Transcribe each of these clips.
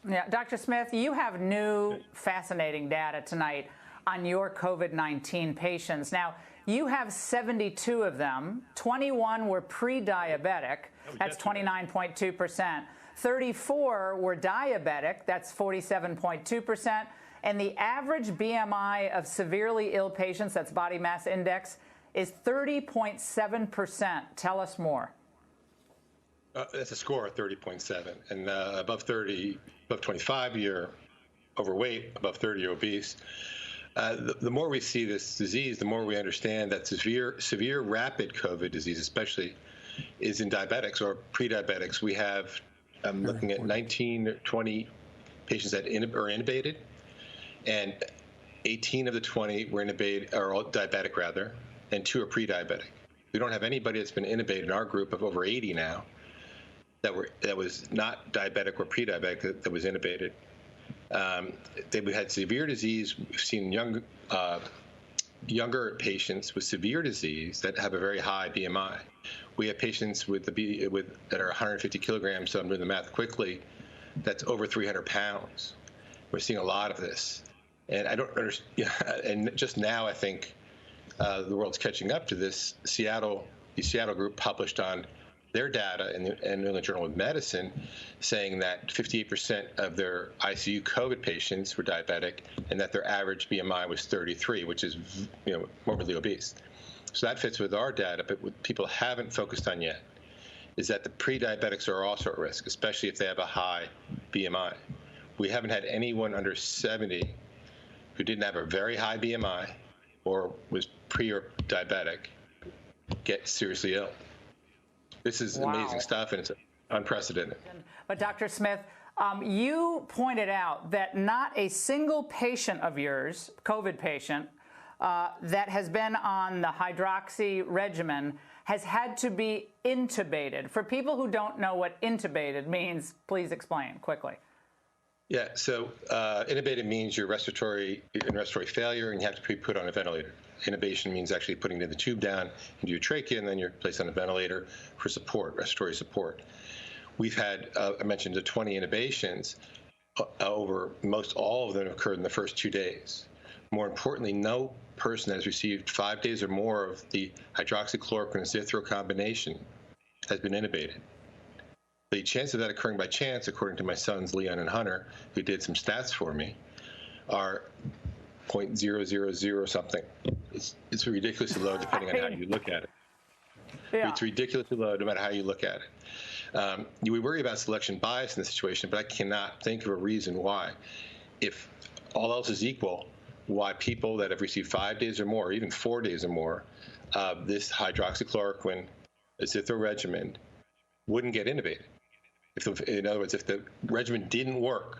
Yeah, Dr. Smith, you have new fascinating data tonight on your COVID-19 patients. Now, you have 72 of them. 21 were pre-diabetic. That's 29.2%. 34 were diabetic. That's 47.2%. And the average BMI of severely ill patients, that's body mass index, is 30.7%. Tell us more. That's a score of 30.7, and above 30, above 25, you're overweight. Above 30, you're obese. The more we see this disease, the more we understand that severe rapid COVID disease, especially, is in diabetics or pre-diabetics. We have, I'm looking at 19 or 20 patients that are intubated, and 18 of the 20 were intubated, or diabetic rather, and 2 are pre-diabetic. We don't have anybody that's been intubated in our group of over 80 now that was not diabetic or pre-diabetic that was intubated. They've had severe disease. We've seen younger patients with severe disease that have a very high BMI. We have patients that are 150 kilograms, so I'm doing the math quickly, that's over 300 pounds. We're seeing a lot of this. And I don't understand, and just now I think the world's catching up to this. The Seattle group published on their data in the New England Journal of Medicine, saying that 58% of their ICU COVID patients were diabetic, and that their average BMI was 33, which is, morbidly obese. So that fits with our data, but what people haven't focused on yet is that the pre-diabetics are also at risk, especially if they have a high BMI. We haven't had anyone under 70 who didn't have a very high BMI or was pre or diabetic get seriously ill. This is amazing stuff, and it's unprecedented. But Dr. Smith, you pointed out that not a single patient of yours, COVID patient, that has been on the hydroxy regimen has had to be intubated. For people who don't know what intubated means, please explain quickly. Yeah, so intubated means you're in respiratory failure and you have to be put on a ventilator. Intubation means actually putting the tube down into your trachea, and then you're placed on a ventilator for support, respiratory support. We've had, I mentioned, the 20 intubations. Most all of them occurred in the first 2 days. More importantly, no person that has received 5 days or more of the hydroxychloroquine and zithro combination has been intubated. The chance of that occurring by chance, according to my sons Leon and Hunter, who did some stats for me, are 0.000 something. It's ridiculously low depending on how you look at it. Yeah. It's ridiculously low no matter how you look at it. We worry about selection bias in this situation, but I cannot think of a reason why, if all else is equal, why people that have received 5 days or more, or even 4 days or more, of this hydroxychloroquine zithro regimen wouldn't get intubated. In other words, if the regimen didn't work,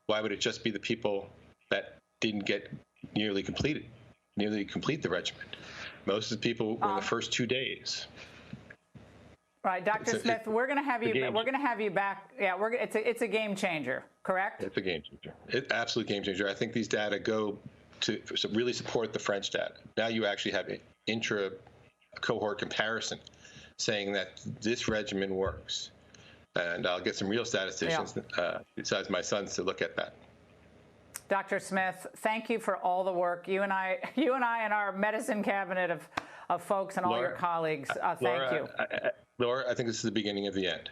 why would it just be the people that didn't nearly complete the regimen? Most of the people were in the first 2 days. Right, Dr. Smith, we're going to have you. We're going to have you back. Yeah, it's a game changer, correct? It's a game changer. It's absolute game changer. I think these data go to really support the French data. Now you actually have an intra-cohort comparison saying that this regimen works. And I'll get some real statisticians besides my sons to look at that. Dr. Smith, thank you for all the work. You and I and our medicine cabinet of folks and all your colleagues, thank you. Laura, I think this is the beginning of the end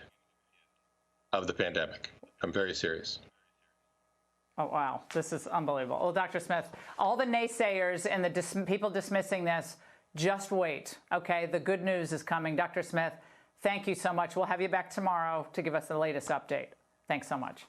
of the pandemic. I'm very serious. Oh, wow. This is unbelievable. Well, Dr. Smith, all the naysayers and the people dismissing this, just wait, okay? The good news is coming. Dr. Smith, thank you so much. We'll have you back tomorrow to give us the latest update. Thanks so much.